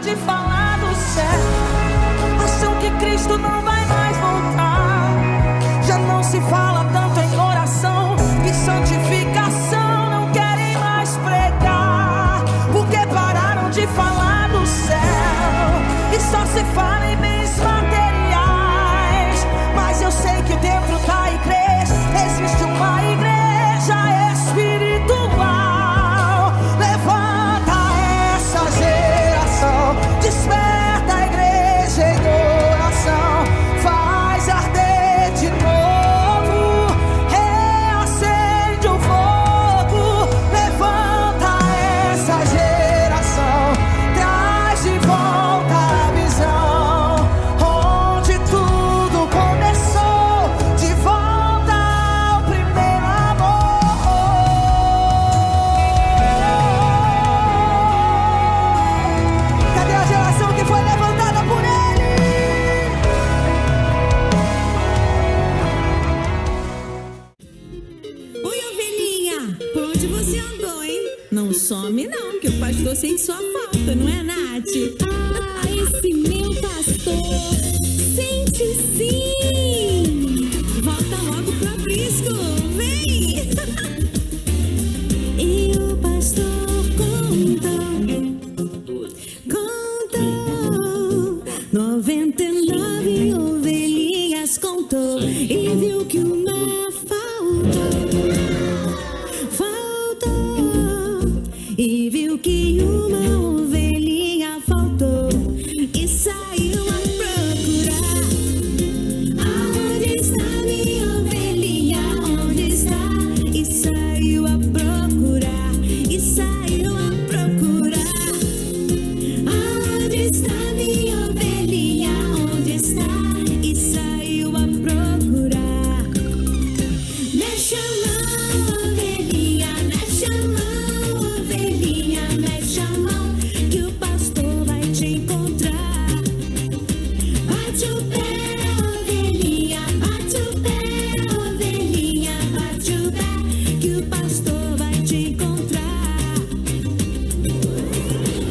de falar do céu. Acham que Cristo não vai mais voltar. Já não se fala tanto em oração e santificação. Não querem mais pregar, porque pararam de falar do céu e só se fala em bens materiais. Mas eu sei que dentro da igreja existe uma igreja espiritual. Levanta essa geração, desperta a igreja em oração, faz arder de novo, reacende o fogo. Levanta essa geração, traz de volta a visão, onde tudo começou, de volta ao primeiro amor. Cadê a geração que foi levantada por Ele? Oi, ovelhinha, por onde você andou, hein? Não some não, que o pastor sente sua falta, não é, Nath? Ah, esse meu pastor sente sim! Volta logo pro aprisco, vem! E o pastor contou 99 ovelhinhas contou e viu que uma faltou e viu que uma ovelhinha faltou e saiu a procurar. Aonde está minha ovelhinha? Onde está? E saiu a procurar, e saiu a procurar. Aonde está minha ovelhinha? Onde está? E saiu a procurar. Mexe a mão, ovelhinha, mexe a mão, ovelhinha, mexe a mão, que o pastor vai te encontrar. Bate o pé, ovelhinha, bate o pé, ovelhinha, bate o pé, que o pastor vai te encontrar.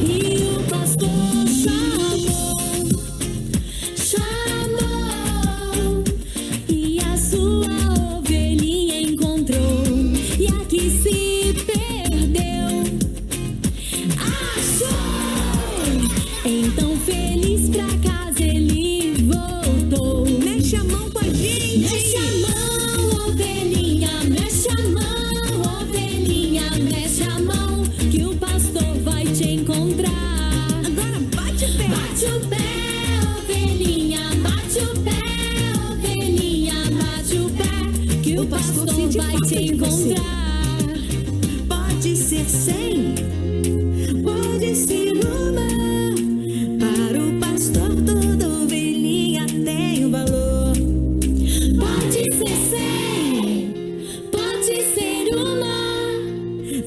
E o pastor chamou, e a sua ovelhinha encontrou, e a que se perdeu achou. Então feliz pra casa ele voltou. Mexe a mão com a gente. Mexe a mão, ovelhinha, mexe a mão, ovelhinha, mexe a mão, que o pastor vai te encontrar. Agora bate o pé. Bate o pé, ovelhinha, bate o pé, ovelhinha, bate o pé, que o pastor vai te encontrar. Pode ser 100, pode ser uma. Para o pastor toda ovelhinha tem um valor. Pode ser 100, pode ser uma.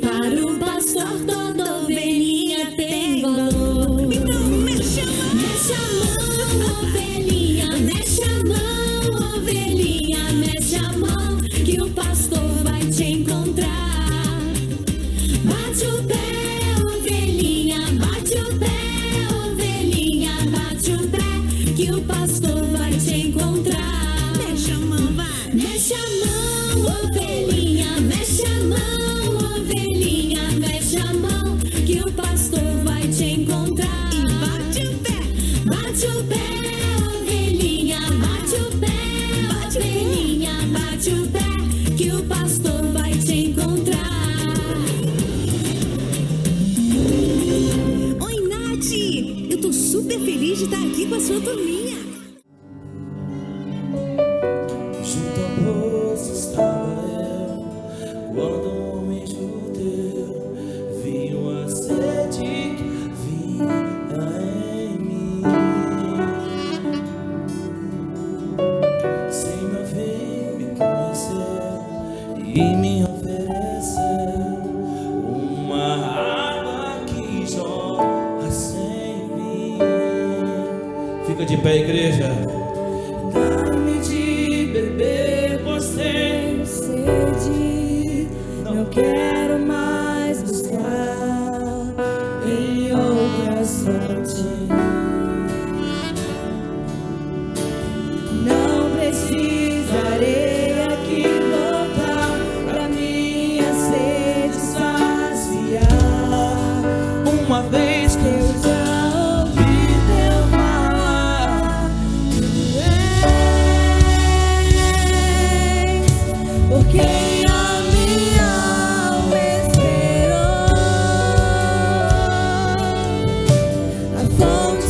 Para o pastor toda ovelhinha tem valor. Então mexe a mão. Mexe a mão, ovelhinha, mexe a mão, ovelhinha, mexe a mão, que o pastor vai te encontrar. Bate o pé, ovelhinha, bate o pé, ovelhinha, bate o pé, que o pastor vai te encontrar. Mexe a mão, vai. Mexe a mão, ovelhinha, mexe a mão, ovelhinha, mexe a mão, que o pastor vai te encontrar. E bate o pé. Bate o pé, ovelhinha, bate o pé, ovelhinha, bate o pé, que o pastor vai te encontrar. Oi, Nath! Eu tô super feliz de estar aqui com a sua turminha. Junto a poço estava eu, quando um homem judeu viu a sede que vinha em mim. Sem me ver, me conheceu e me ofereceu uma água que jorra sem fim. Fica de pé, igreja. Dá-me de beber, pois tenho sede. Não quero mais buscar em outras fontes. Não precisarei aqui voltar pra minha sede saciar. Uma vez que Eu já ouvi teu falar, tu és por quem a minha alma esperou. A fonte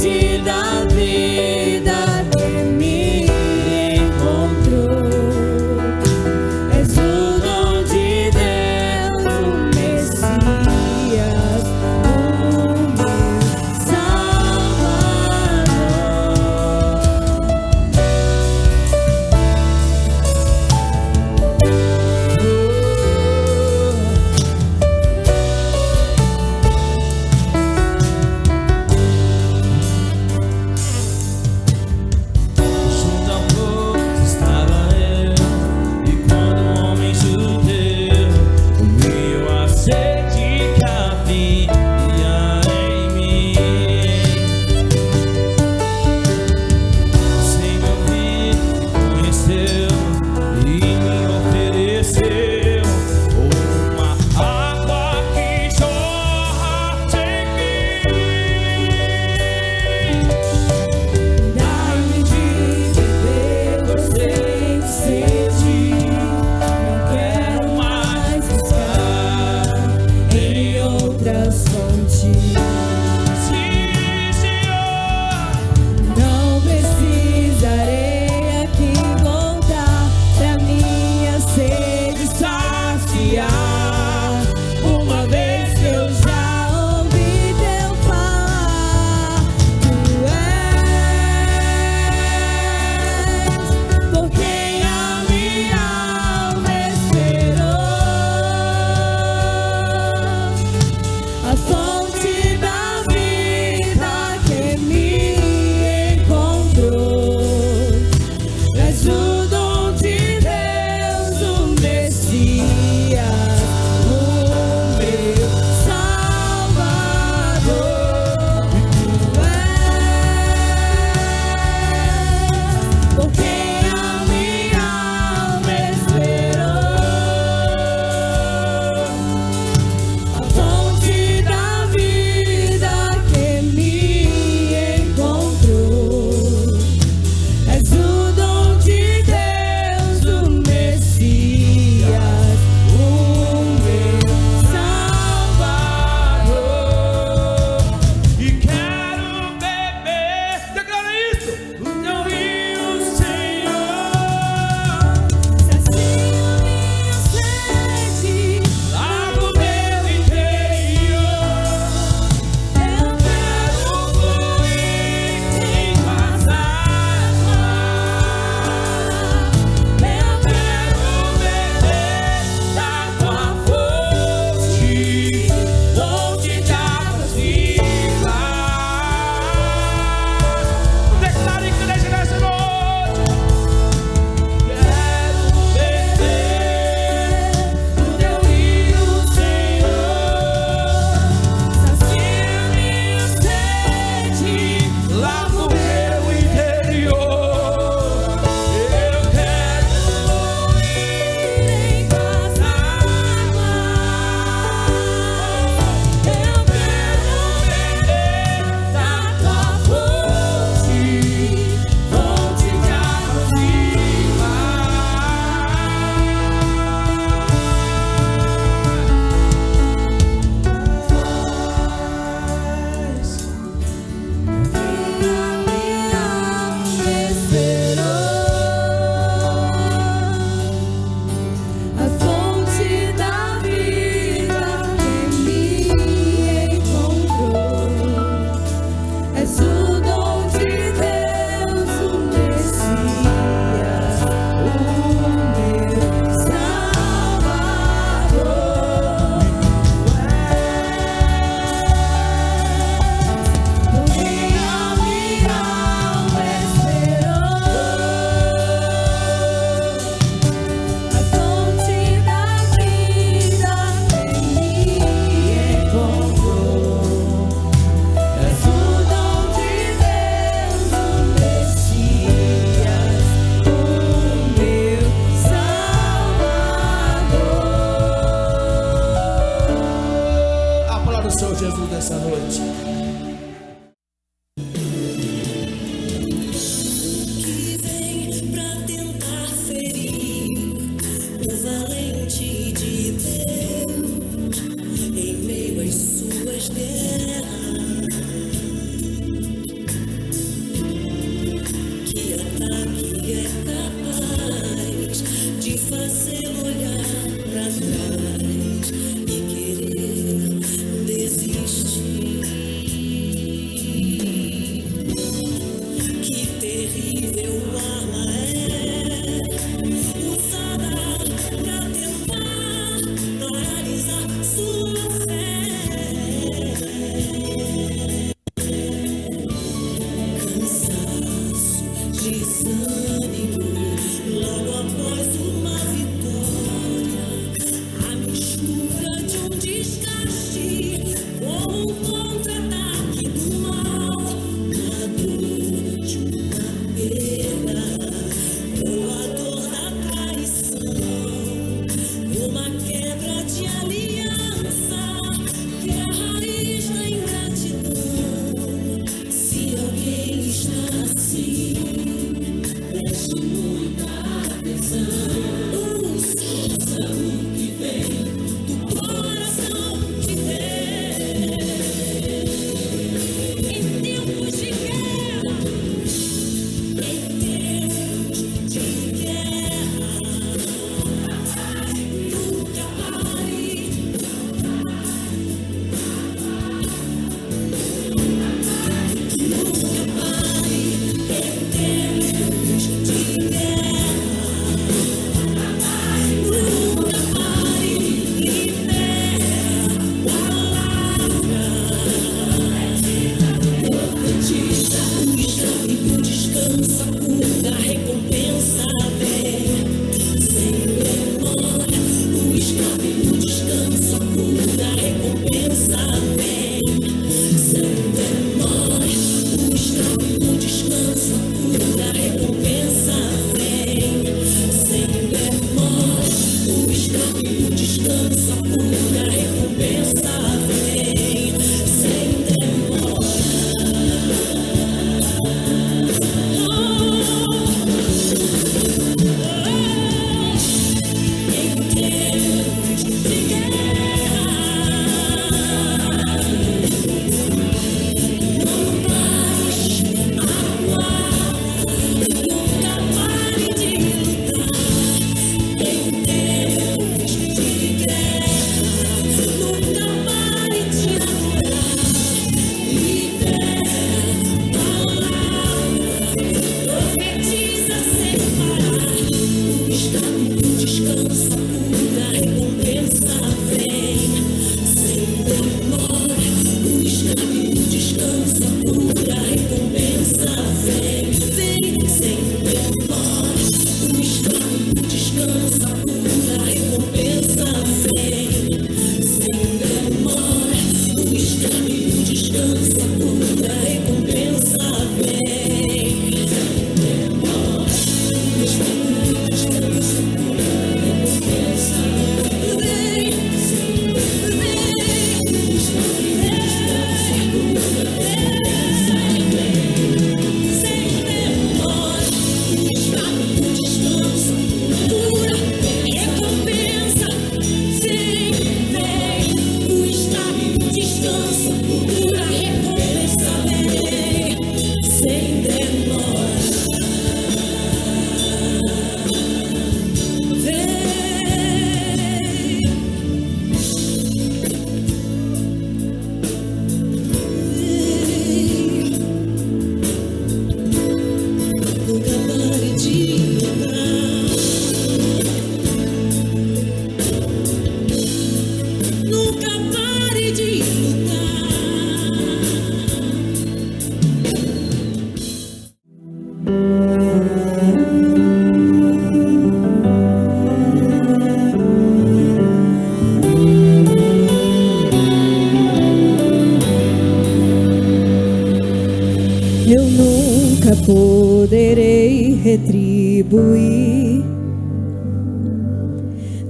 poderei retribuir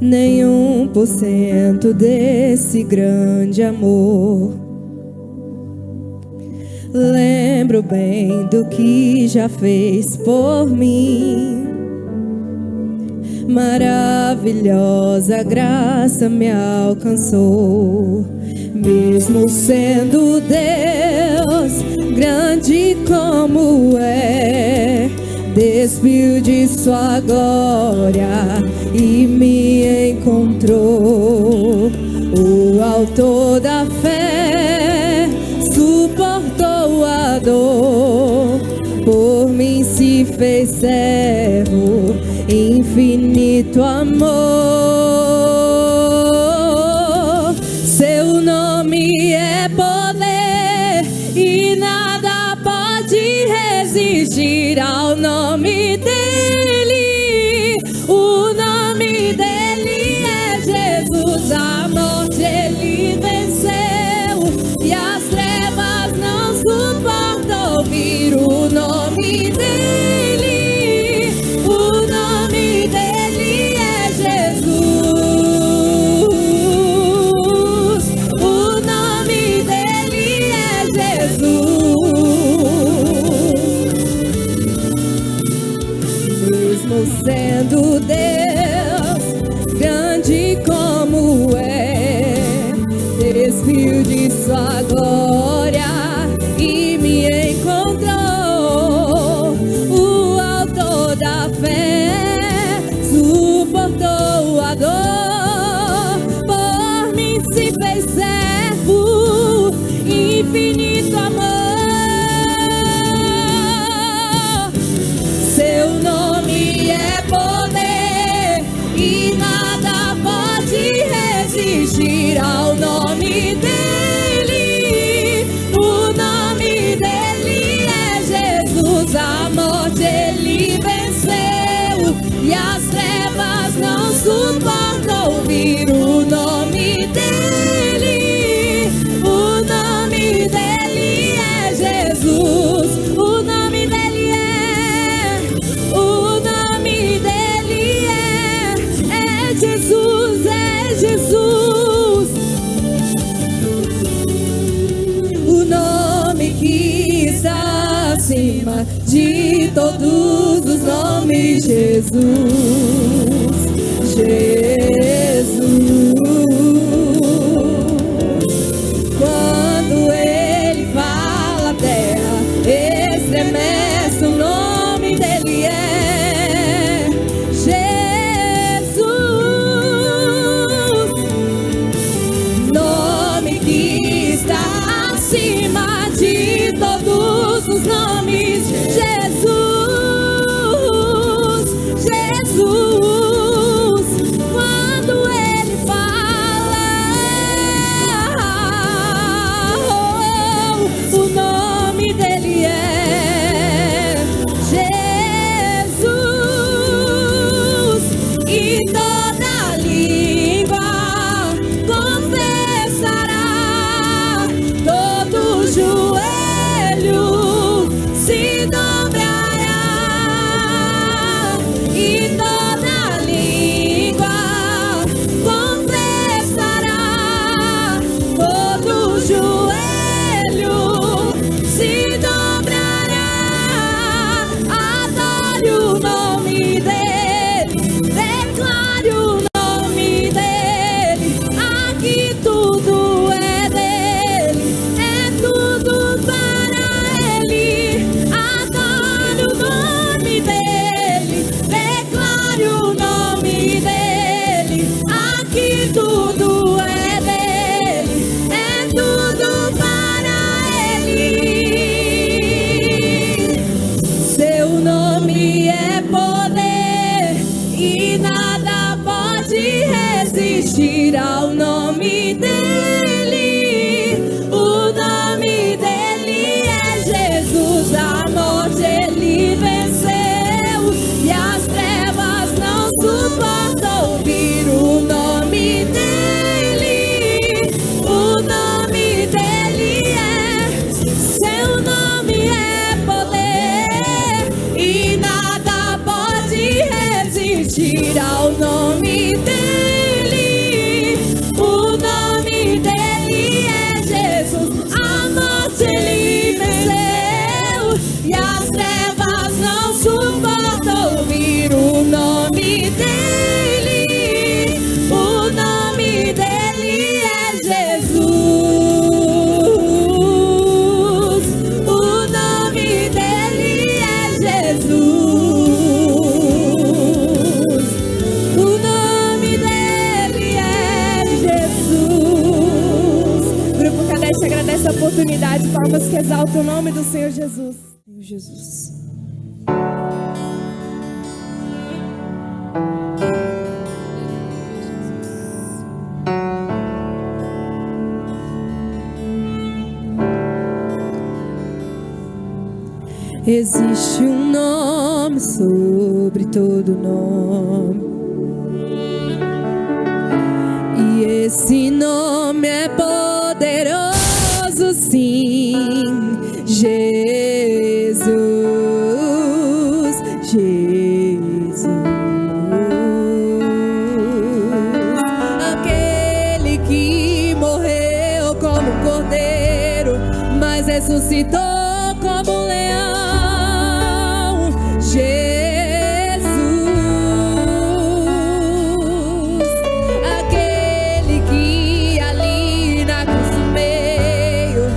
nem 1% desse grande amor. lembro bem do que já fez por mim. Maravilhosa graça me alcançou, mesmo sendo Deus grande como é, despiu de sua glória e me encontrou. O autor da fé suportou a dor, por mim se fez servo, infinito amor. Seu nome é poder e nada pode resistir ao nome dele. O nome dele é Jesus. A morte ele venceu e as trevas não suportam ouvir o nome dele. O nome dele é Jesus. O nome dele é Jesus. Mesmo sendo Deus grande como é, despiu de sua glória e me encontrou. O autor da fé suportou a dor, por mim se fez servo, infinito amor. Seu nome é poder e nada pode resistir ao nome dele. O nome dele é Jesus. A morte ele venceu e as trevas não suportam ouvir o nome dele. O nome dele é Jesus. O nome dele é, o nome dele é Jesus, é Jesus. O nome que está acima de todos os nomes, Jesus, Jesus. Quando ele fala, a terra estremece, o nome dele é Jesus. Nome que está acima de todos os nomes, Jesus, Jesus. Quando ele fala, o nome dele é no nome do Senhor Jesus. Senhor Jesus. Existe um nome sobre todo nome, e esse nome é poderoso, sim. Jesus, Jesus, aquele que morreu como um cordeiro, mas ressuscitou como um leão. Jesus, aquele que ali na cruz do meio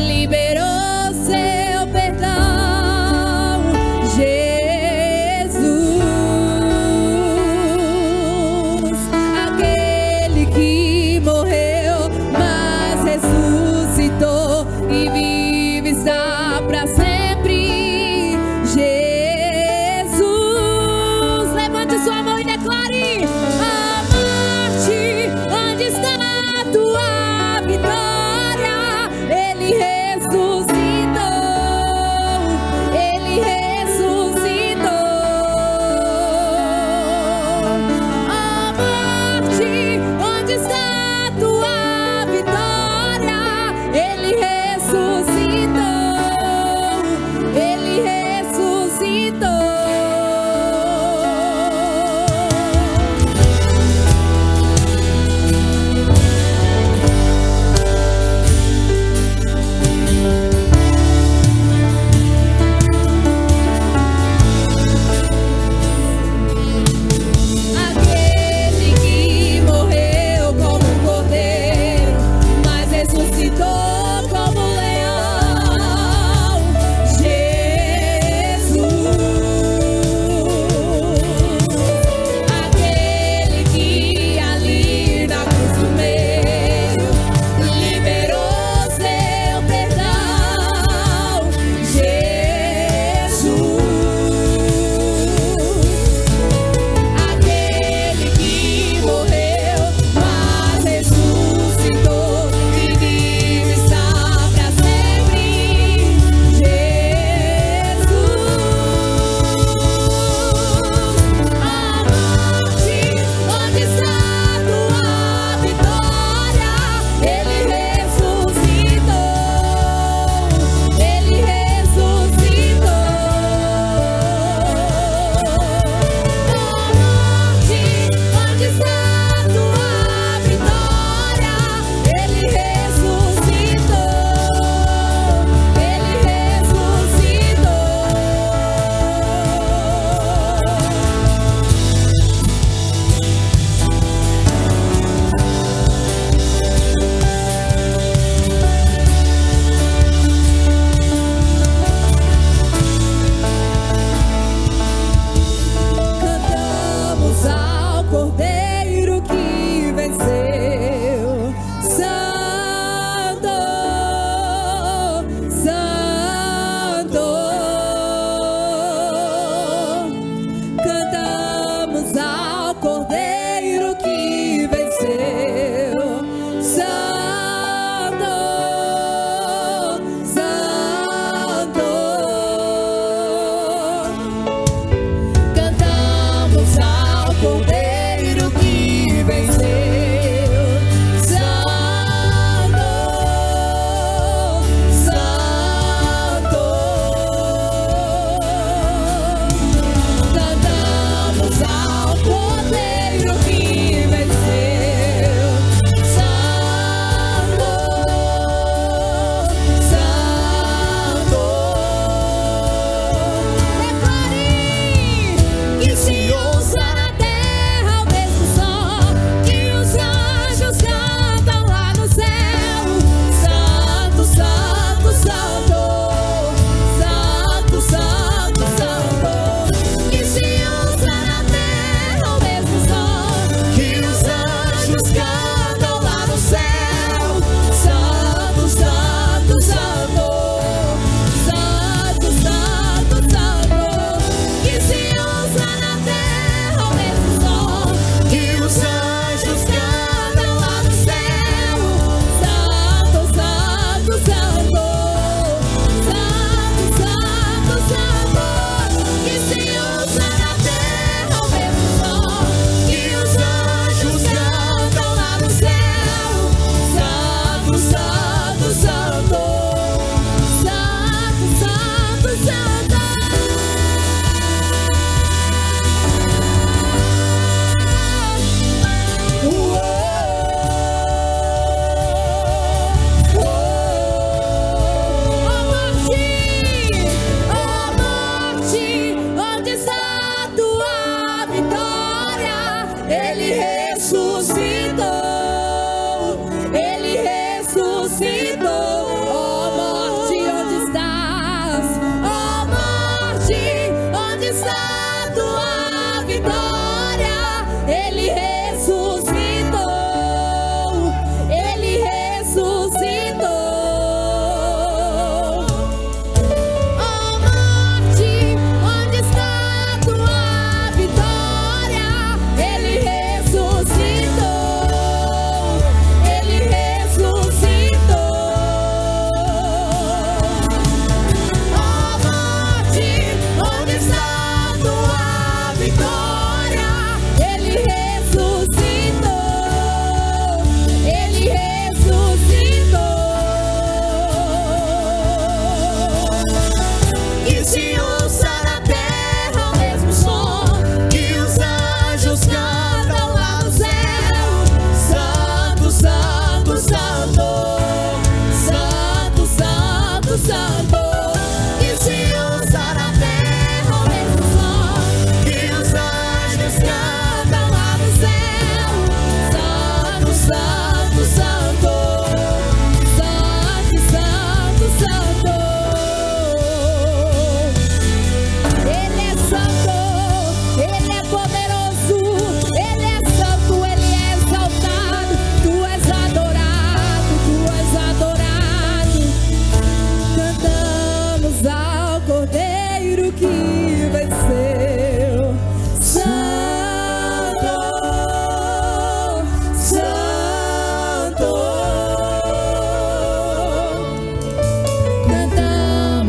liberou seu perdão. Jesus, aquele que morreu, mas ressuscitou e vive, está para sempre.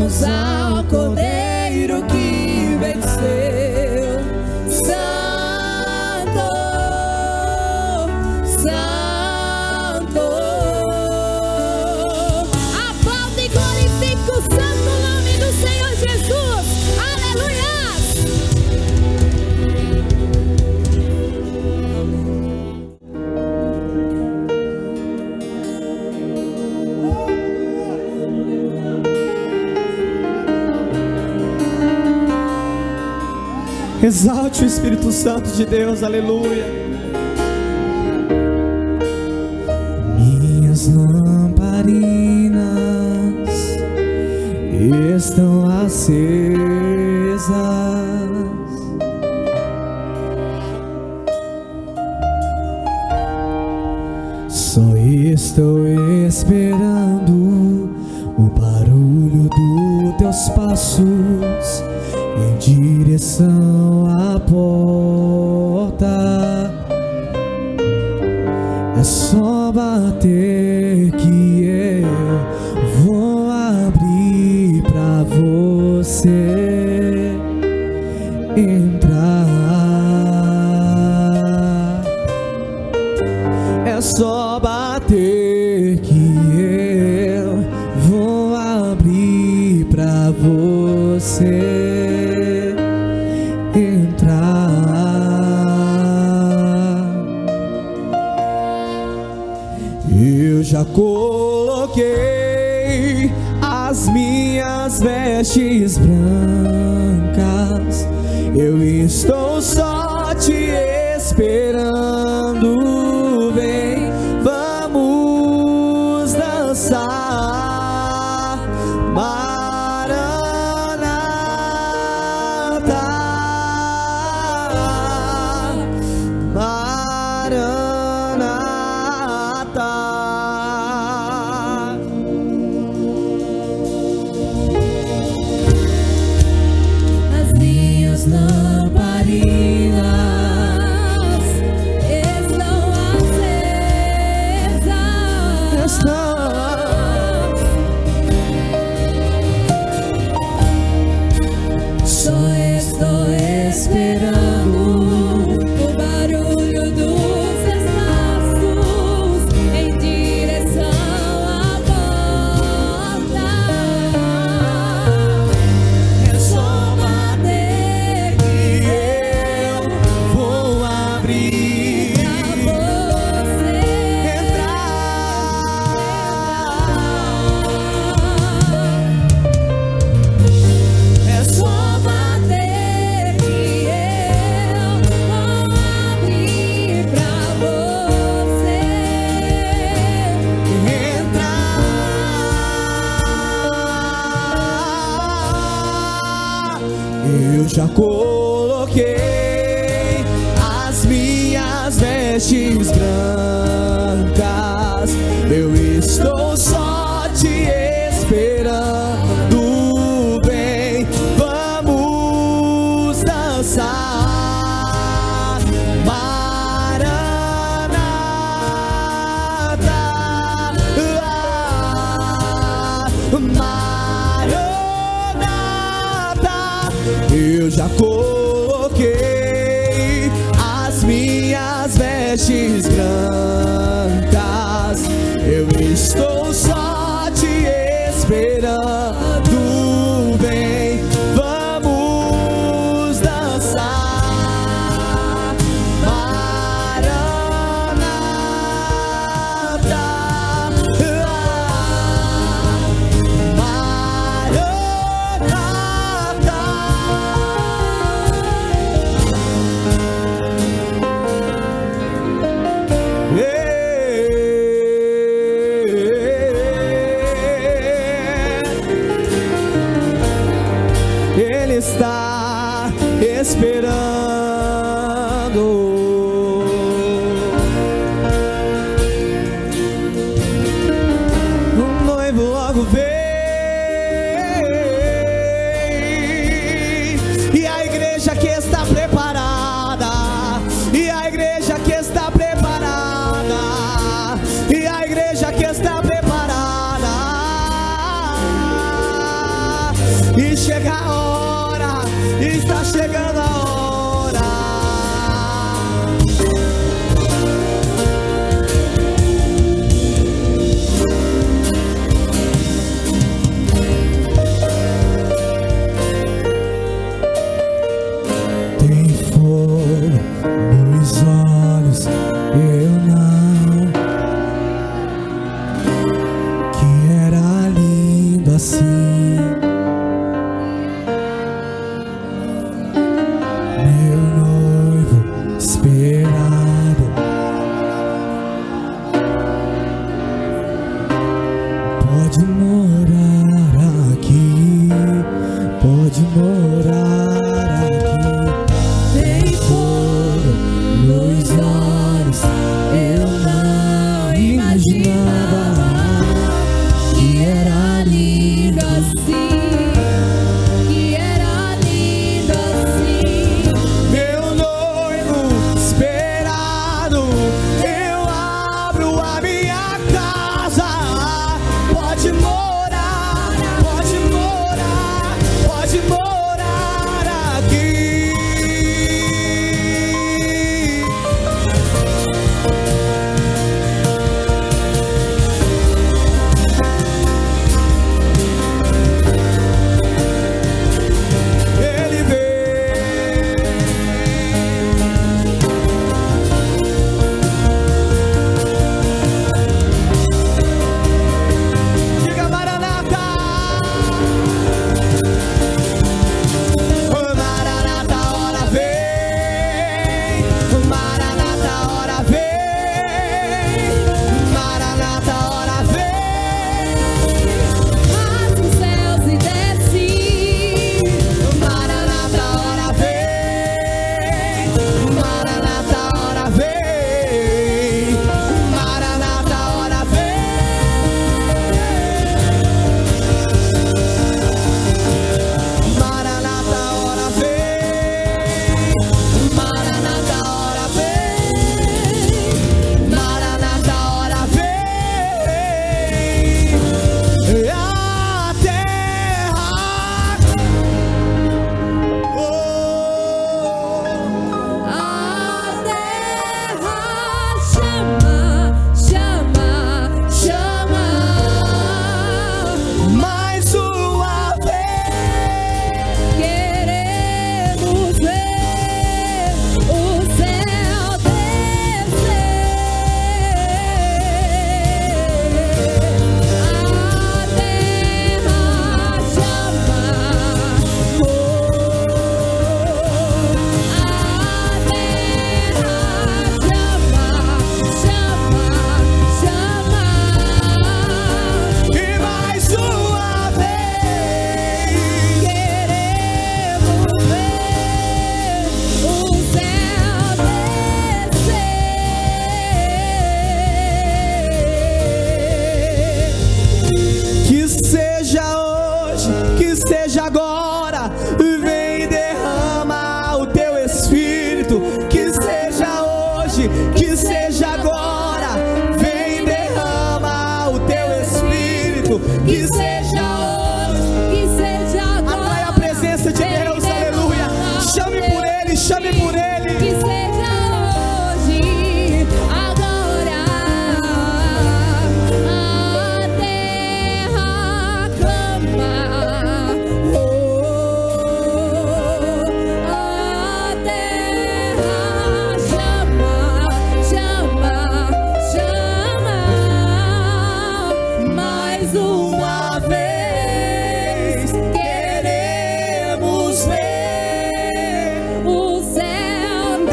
Glorificamos ao Cordeiro que venceu. Santo, Santo. Aplaude e glorifica o santo nome do Senhor Jesus. Aleluia. Exalte o Espírito Santo de Deus, aleluia. Minhas lamparinas estão acesas, só estou esperando o barulho dos teus passos em direção à porta. É só bater que eu vou abrir pra você entrar. É só bater que eu vou abrir pra você entrar. Eu já coloquei as minhas vestes brancas, eu estou só te esperando. Vem, vamos dançar. As minhas lamparinas estão acesas. Só estou esperando o barulho dos teus passos em direção à porta. É só bater que Eu vou abrir pra você entrar. É só bater que eu vou abrir pra você entrar. Eu já coloquei as minhas vestes brancas, eu estou só te esperando. Vem, vamos dançar. Maranata, Maranata. Eu já coloquei as minhas vestes brancas, eu estou só te esperando. Vem, vamos dançar. Maranata, Ele está esperando. O noivo logo vem, e a igreja que está preparada, e a igreja que está preparada, e a igreja que está preparada. chega a hora, está chegando a hora. Tem fogo nos olhos, eu não, que era lindo assim. Meu noivo esperado pode morar aqui, pode morar aqui. Tem fogo nos olhos, eu não imaginava que era lindo assim, que era lindo assim. Meu noivo esperado, eu abro a minha casa. Pode morar, pode morar, pode morar aqui. Ele veio. Diga Maranata. Maranata, hora vem. Maranata, hora vem. Maranata, hora vem. Rasga os céus e desce. Maranata, hora vem. Maranata, hora vem. Maranata, hora vem. Maranata, hora vem. Maranata, hora vem. Maranata, hora vem. A terra. A terra chama, chama, chama. Mais uma vez. Queremos ver o céu descer. A terra chama, a terra chama, chama. E mais uma vez. Queremos ver o céu descer. Que seja hoje, que seja agora, vem e derrama o teu espírito. Que seja hoje, que seja agora, vem e derrama o teu espírito. Que seja hoje, Que seja agora. atrai a presença de Deus, aleluia. Chame por Ele, chame por Ele. Que seja hoje, agora. A terra clama. A terra chama, chama, chama. Mais uma vez. Queremos ver O céu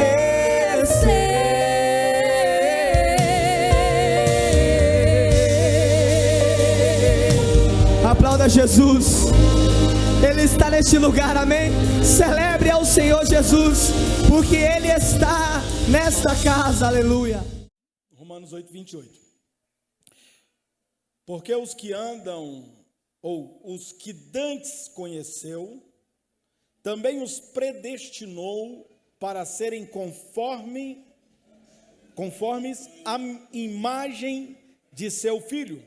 descer. Aplauda Jesus. Ele está neste lugar, amém? Celebre ao Senhor Jesus, porque Ele está nesta casa, aleluia. Romanos 8, 28. Porque os que andam, ou os que dantes conheceu, também os predestinou para serem conformes à imagem de seu Filho,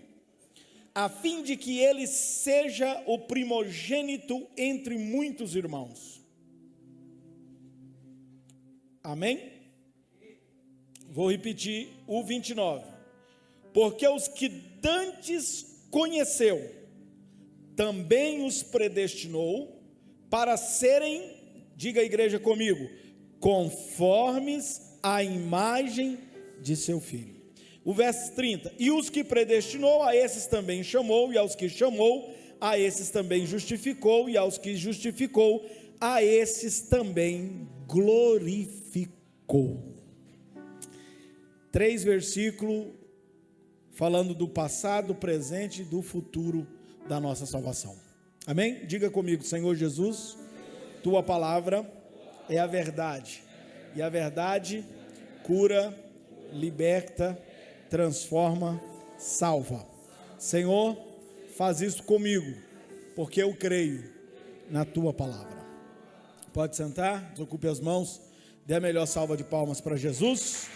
a fim de que ele seja o primogênito entre muitos irmãos. Amém? Vou repetir o 29. Porque os que dantes conheceu, também os predestinou para serem, diga a igreja comigo, conformes à imagem de seu Filho. O verso 30, e os que predestinou, a esses também chamou, e aos que chamou, a esses também justificou, e aos que justificou, a esses também glorificou. 3 versículos falando do passado, presente e do futuro da nossa salvação. Amém? Diga comigo, Senhor Jesus, tua palavra é a verdade, e a verdade cura, liberta, transforma, salva. Senhor, faz isso comigo, porque eu creio na tua palavra. Pode sentar, desocupe as mãos, dê a melhor salva de palmas para Jesus.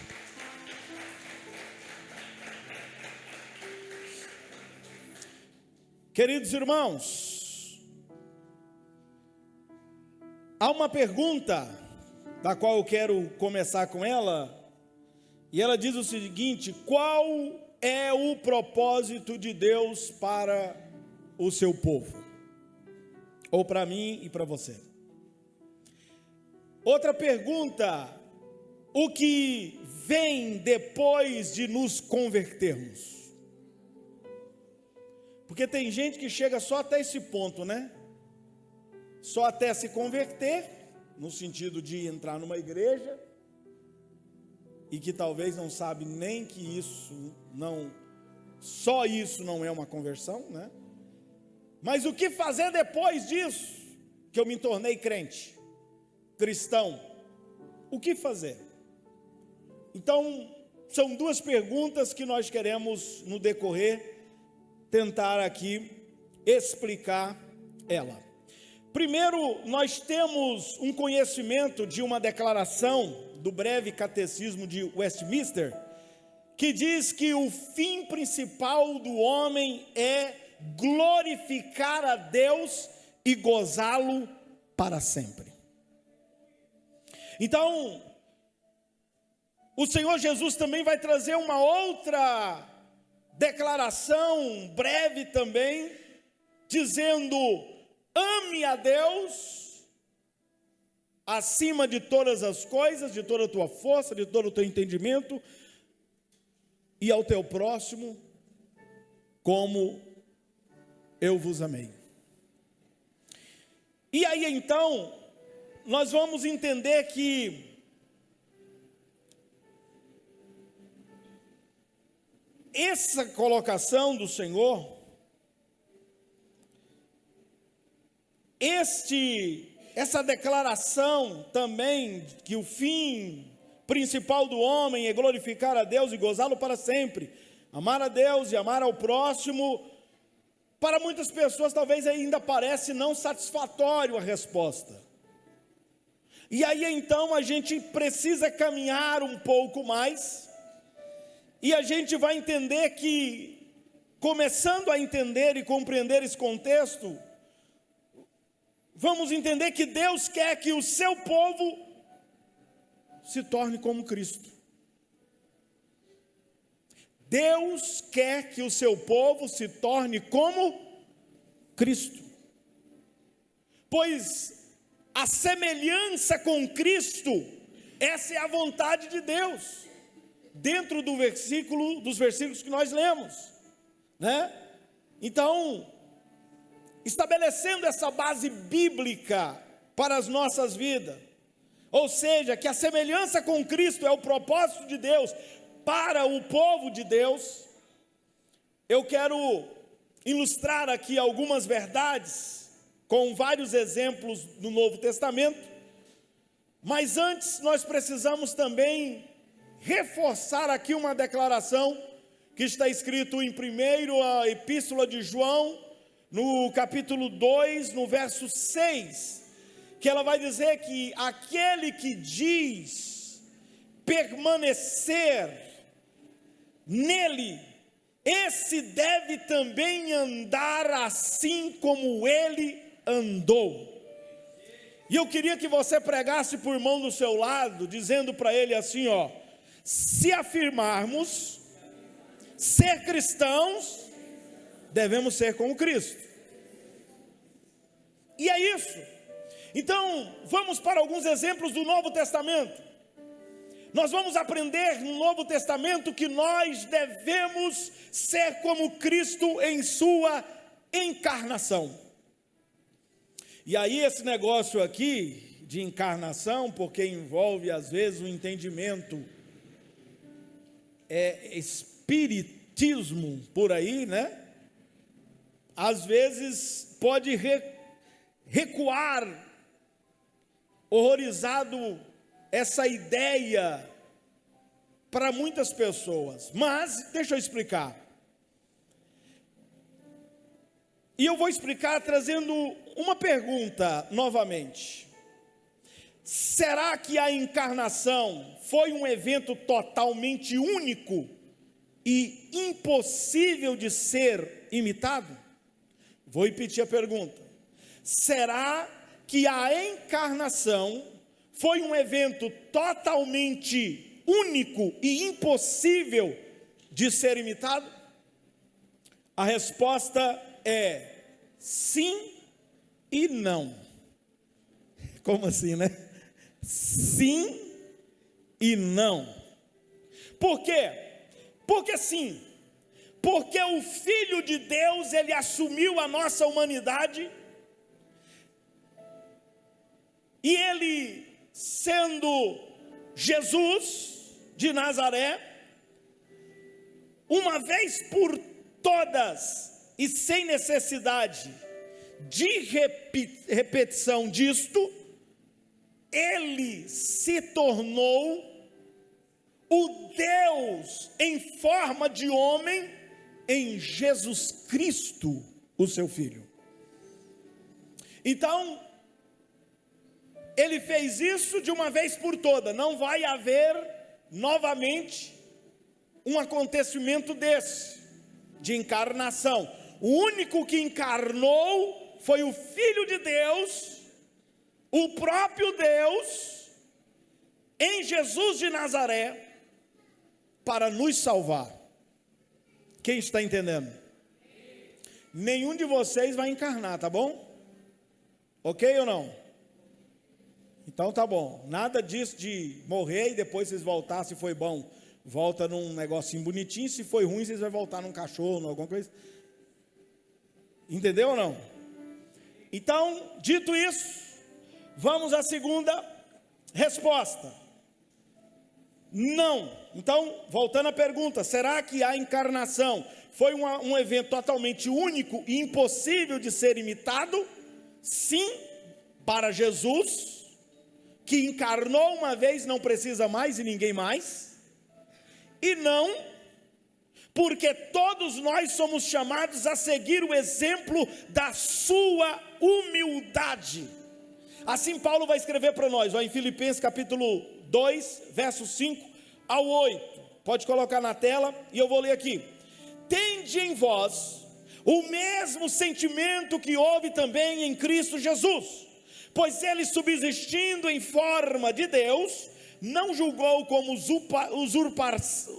Queridos irmãos, há uma pergunta da qual eu quero começar com ela, e ela diz o seguinte: qual é o propósito de Deus para o seu povo? Ou para mim e para você. Outra pergunta: o que vem depois de nos convertermos? Porque tem gente que chega só até esse ponto, né? Só até se converter, no sentido de entrar numa igreja, e que talvez não sabe nem que só isso não é uma conversão, né? Mas o que fazer depois disso, que eu me tornei crente, cristão? O que fazer? Então, são 2 perguntas que nós queremos, no decorrer, tentar aqui explicar ela. Primeiro, nós temos um conhecimento de uma declaração do breve catecismo de Westminster, que diz que o fim principal do homem é glorificar a Deus e gozá-lo para sempre. Então, o Senhor Jesus também vai trazer uma outra declaração breve também, dizendo: ame a Deus acima de todas as coisas, de toda a tua força, de todo o teu entendimento, e ao teu próximo como eu vos amei. E aí então nós vamos entender que essa colocação do Senhor, essa declaração também, que o fim principal do homem é glorificar a Deus e gozá-lo para sempre, amar a Deus e amar ao próximo, para muitas pessoas talvez ainda parece não satisfatório a resposta. E aí então a gente precisa caminhar um pouco mais, e a gente vai entender que, começando a entender e compreender esse contexto, vamos entender que Deus quer que o seu povo se torne como Cristo. Deus quer que o seu povo se torne como Cristo. Pois a semelhança com Cristo, essa é a vontade de Deus. Dentro dos versículos que nós lemos, né? Então, estabelecendo essa base bíblica para as nossas vidas, ou seja, que a semelhança com Cristo é o propósito de Deus para o povo de Deus, eu quero ilustrar aqui algumas verdades com vários exemplos do Novo Testamento, mas antes nós precisamos também reforçar aqui uma declaração que está escrito em 1ª Epístola de João, no capítulo 2, no verso 6, que ela vai dizer que aquele que diz permanecer nele esse deve também andar assim como ele andou. E eu queria que você pregasse por mão do seu lado, dizendo para ele assim, ó: se afirmarmos ser cristãos, devemos ser como Cristo. E é isso. Então, vamos para alguns exemplos do Novo Testamento. Nós vamos aprender no Novo Testamento que nós devemos ser como Cristo em sua encarnação. E aí esse negócio aqui de encarnação, porque envolve às vezes o entendimento espiritismo por aí, né? Às vezes pode recuar, horrorizado, essa ideia para muitas pessoas. Mas deixa eu explicar. E eu vou explicar trazendo uma pergunta novamente. Será que a encarnação foi um evento totalmente único e impossível de ser imitado? Vou repetir a pergunta. Será que a encarnação foi um evento totalmente único e impossível de ser imitado? A resposta é sim e não. Como assim, né? Sim e não. Por quê? Porque sim. Porque o Filho de Deus, ele assumiu a nossa humanidade, e ele, sendo Jesus de Nazaré, uma vez por todas e sem necessidade de repetição disto, ele se tornou o Deus em forma de homem em Jesus Cristo, o seu Filho. Então, ele fez isso de uma vez por todas. Não vai haver novamente um acontecimento desse, de encarnação. O único que encarnou foi o Filho de Deus, o próprio Deus, em Jesus de Nazaré, para nos salvar. Quem está entendendo? Nenhum de vocês vai encarnar, tá bom? Ok ou não? Então tá bom. Nada disso de morrer e depois vocês voltar, se foi bom, volta num negocinho bonitinho, se foi ruim, vocês vão voltar num cachorro, alguma coisa. Entendeu ou não? Então, dito isso, vamos à segunda resposta. Não. Então, voltando à pergunta, será que a encarnação foi um evento totalmente único e impossível de ser imitado? Sim, para Jesus, que encarnou uma vez, não precisa mais e ninguém mais. E não, porque todos nós somos chamados a seguir o exemplo da sua humildade. Assim Paulo vai escrever para nós, em Filipenses capítulo 2, versos 5 ao 8. Pode colocar na tela e eu vou ler aqui. Tende em vós o mesmo sentimento que houve também em Cristo Jesus, pois ele, subsistindo em forma de Deus, não julgou como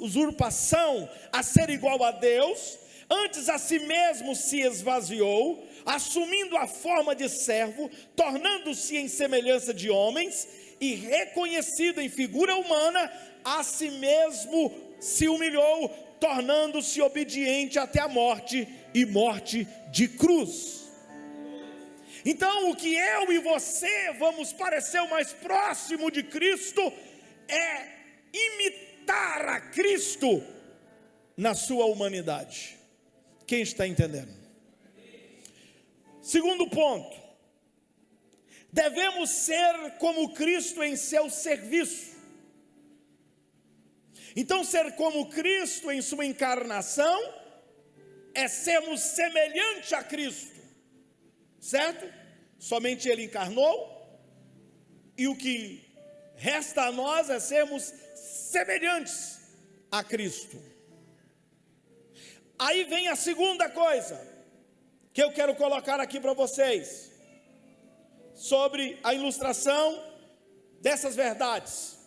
usurpação a ser igual a Deus, antes a si mesmo se esvaziou, assumindo a forma de servo, tornando-se em semelhança de homens, e reconhecido em figura humana, a si mesmo se humilhou, tornando-se obediente até a morte, e morte de cruz. Então, o que eu e você vamos parecer o mais próximo de Cristo é imitar a Cristo na sua humanidade. Quem está entendendo? Segundo ponto, devemos ser como Cristo em seu serviço. Então, ser como Cristo em sua encarnação é sermos semelhantes a Cristo, certo? Somente Ele encarnou, e o que resta a nós é sermos semelhantes a Cristo. Aí vem a segunda coisa que eu quero colocar aqui para vocês, sobre a ilustração dessas verdades,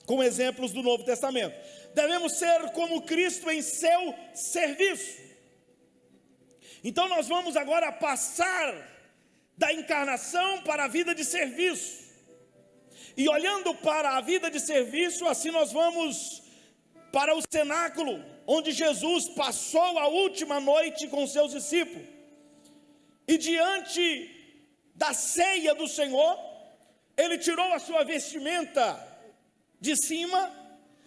com exemplos do Novo Testamento. Devemos ser como Cristo em seu serviço. Então nós vamos agora passar da encarnação para a vida de serviço. E olhando para a vida de serviço, assim nós vamos para o cenáculo, onde Jesus passou a última noite com seus discípulos. E diante da ceia do Senhor, ele tirou a sua vestimenta de cima,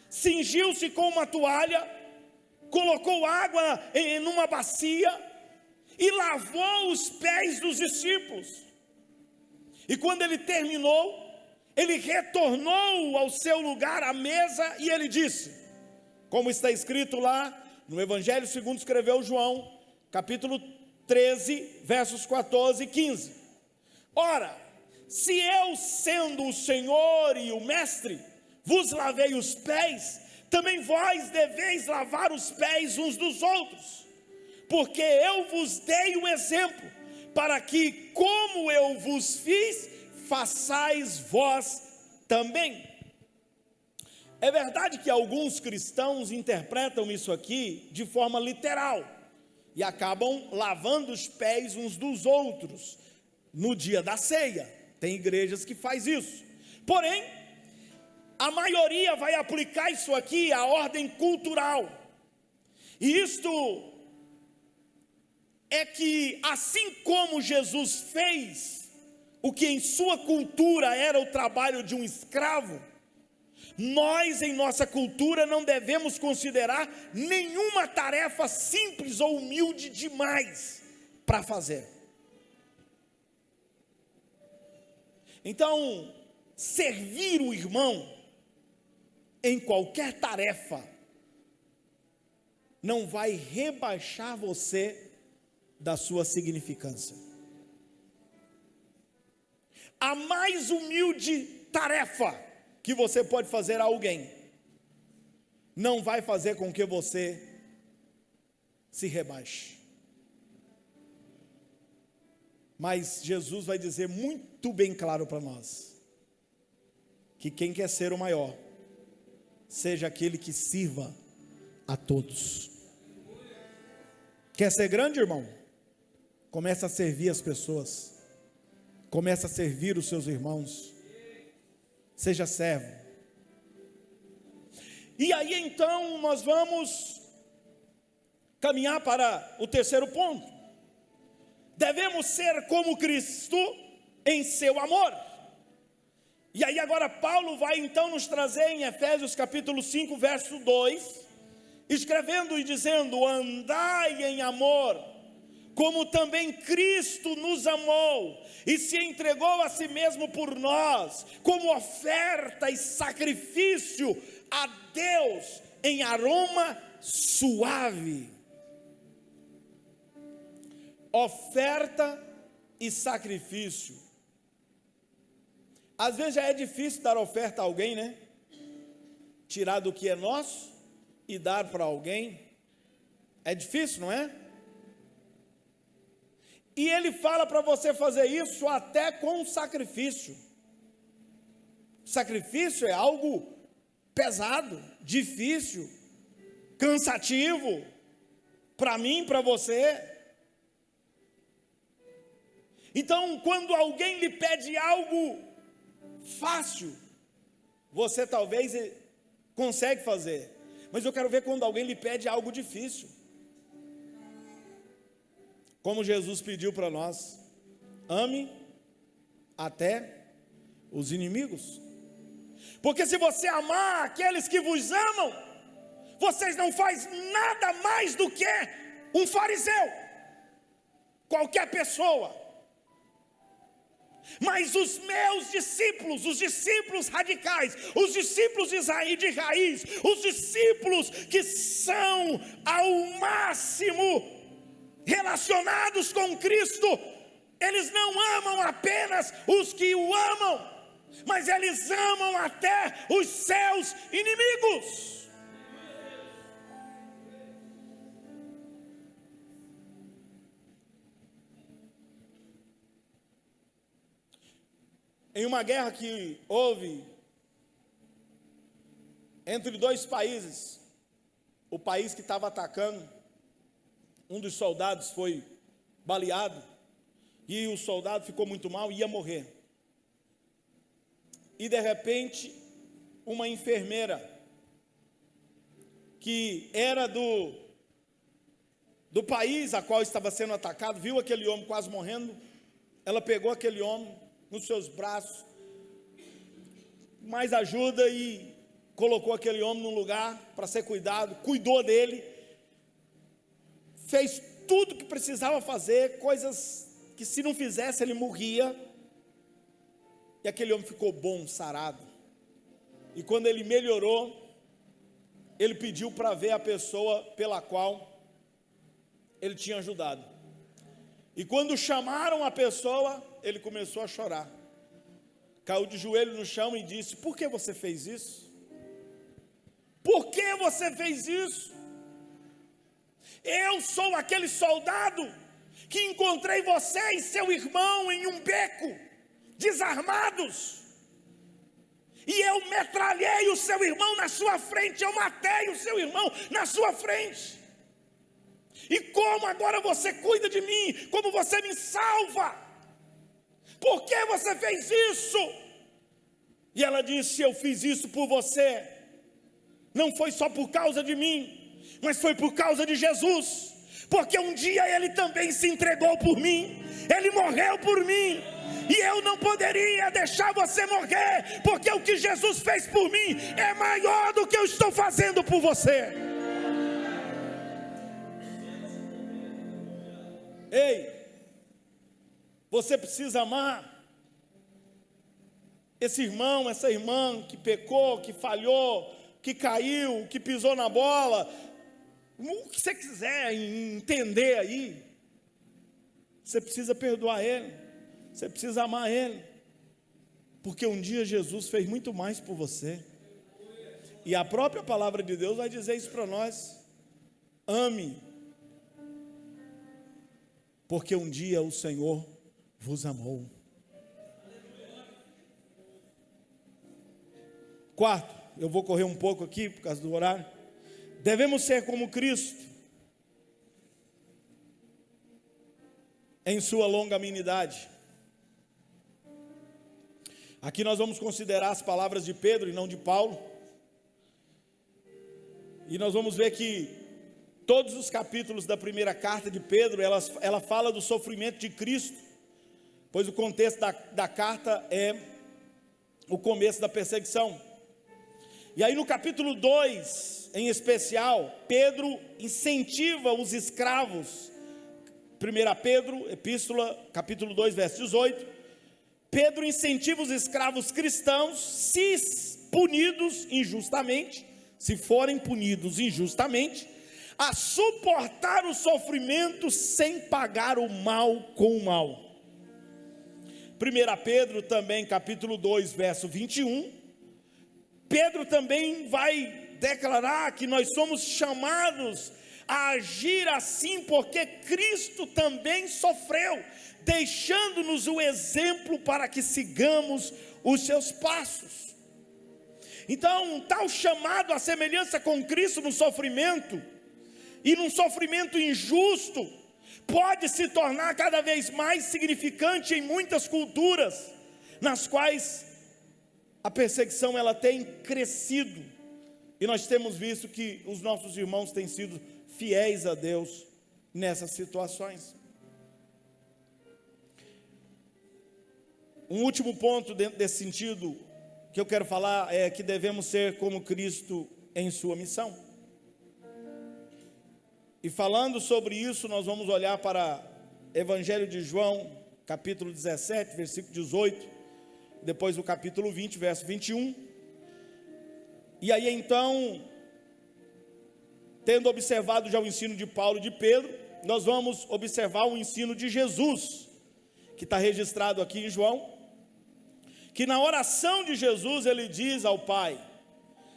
cingiu-se com uma toalha, colocou água em uma bacia e lavou os pés dos discípulos. E quando ele terminou, ele retornou ao seu lugar à mesa e ele disse, como está escrito lá no Evangelho segundo escreveu João, capítulo 13, versos 14 e 15. Ora, se eu, sendo o Senhor e o Mestre, vos lavei os pés, também vós deveis lavar os pés uns dos outros, porque eu vos dei o exemplo, para que, como eu vos fiz, façais vós também. É verdade que alguns cristãos interpretam isso aqui de forma literal, e acabam lavando os pés uns dos outros, no dia da ceia. Tem igrejas que faz isso, porém, a maioria vai aplicar isso aqui à ordem cultural, e isto é que assim como Jesus fez o que em sua cultura era o trabalho de um escravo, nós em nossa cultura não devemos considerar nenhuma tarefa simples ou humilde demais para fazer. Então, servir o irmão em qualquer tarefa não vai rebaixar você da sua significância. A mais humilde tarefa que você pode fazer a alguém não vai fazer com que você se rebaixe. Mas Jesus vai dizer muito bem claro para nós, que quem quer ser o maior, seja aquele que sirva a todos. Quer ser grande, irmão? Começa a servir as pessoas, começa a servir os seus irmãos, seja servo. E aí então nós vamos caminhar para o terceiro ponto. Devemos ser como Cristo em seu amor. E aí agora Paulo vai então nos trazer em Efésios capítulo 5, verso 2, escrevendo e dizendo: andai em amor, como também Cristo nos amou e se entregou a si mesmo por nós, como oferta e sacrifício a Deus em aroma suave. Oferta e sacrifício. Às vezes já é difícil dar oferta a alguém, né? Tirar do que é nosso e dar para alguém. É difícil, não é? E ele fala para você fazer isso até com sacrifício. Sacrifício é algo pesado, difícil, cansativo, para mim, para você. Então, quando alguém lhe pede algo fácil, você talvez consegue fazer, mas eu quero ver quando alguém lhe pede algo difícil, como Jesus pediu para nós: ame até os inimigos, porque se você amar aqueles que vos amam, vocês não fazem nada mais do que um fariseu, qualquer pessoa. Mas os meus discípulos, os discípulos radicais, os discípulos de raiz, os discípulos que são ao máximo relacionados com Cristo, eles não amam apenas os que o amam, mas eles amam até os seus inimigos. em uma guerra que houve entre dois países. O país que estava atacando, um dos soldados foi baleado, e o soldado ficou muito mal e ia morrer. E de repente, uma enfermeira, que era do país a qual estava sendo atacado, viu aquele homem quase morrendo. Ela pegou aquele homem nos seus braços, mais ajuda, e colocou aquele homem num lugar para ser cuidado, cuidou dele, fez tudo que precisava fazer, coisas que se não fizesse ele morria, e aquele homem ficou bom, sarado. E quando ele melhorou, ele pediu para ver a pessoa pela qual ele tinha ajudado. E quando chamaram a pessoa, ele começou a chorar, caiu de joelho no chão e disse: por que você fez isso? Por que você fez isso? Eu sou aquele soldado que encontrei você e seu irmão em um beco, desarmados, e eu metralhei o seu irmão na sua frente, eu matei o seu irmão na sua frente. E como agora você cuida de mim, como você me salva? Por que você fez isso? E ela disse: eu fiz isso por você. Não foi só por causa de mim, mas foi por causa de Jesus, porque um dia ele também se entregou por mim, ele morreu por mim, e eu não poderia deixar você morrer, porque o que Jesus fez por mim é maior do que eu estou fazendo por você. Ei, você precisa amar esse irmão, essa irmã que pecou, que falhou, que caiu, que pisou na bola, o que você quiser entender aí. Você precisa perdoar ele, você precisa amar ele, porque um dia Jesus fez muito mais por você, e a própria palavra de Deus vai dizer isso para nós: ame, porque um dia o Senhor vos amou. Quarto, eu vou correr um pouco aqui por causa do horário. Devemos ser como Cristo em sua longanimidade. Aqui nós vamos considerar as palavras de Pedro e não de Paulo. E nós vamos ver que todos os capítulos da primeira carta de Pedro, ela fala do sofrimento de Cristo, pois o contexto da carta é o começo da perseguição. E aí no capítulo 2, em especial, Pedro incentiva os escravos. 1 Pedro, epístola, capítulo 2, verso 18. Pedro incentiva os escravos cristãos, se punidos injustamente, se forem punidos injustamente, a suportar o sofrimento sem pagar o mal com o mal. 1 Pedro também, capítulo 2, verso 21, Pedro também vai declarar que nós somos chamados a agir assim, porque Cristo também sofreu, deixando-nos o exemplo para que sigamos os seus passos. Então, um tal chamado à semelhança com Cristo no sofrimento, e num sofrimento injusto, pode se tornar cada vez mais significante em muitas culturas, nas quais a perseguição ela tem crescido, e nós temos visto que os nossos irmãos têm sido fiéis a Deus nessas situações. Um último ponto dentro desse sentido que eu quero falar é que devemos ser como Cristo em sua missão. E falando sobre isso, nós vamos olhar para Evangelho de João, capítulo 17, versículo 18, depois o capítulo 20, verso 21. E aí então, tendo observado já o ensino de Paulo e de Pedro, nós vamos observar o ensino de Jesus, que está registrado aqui em João, que na oração de Jesus ele diz ao Pai: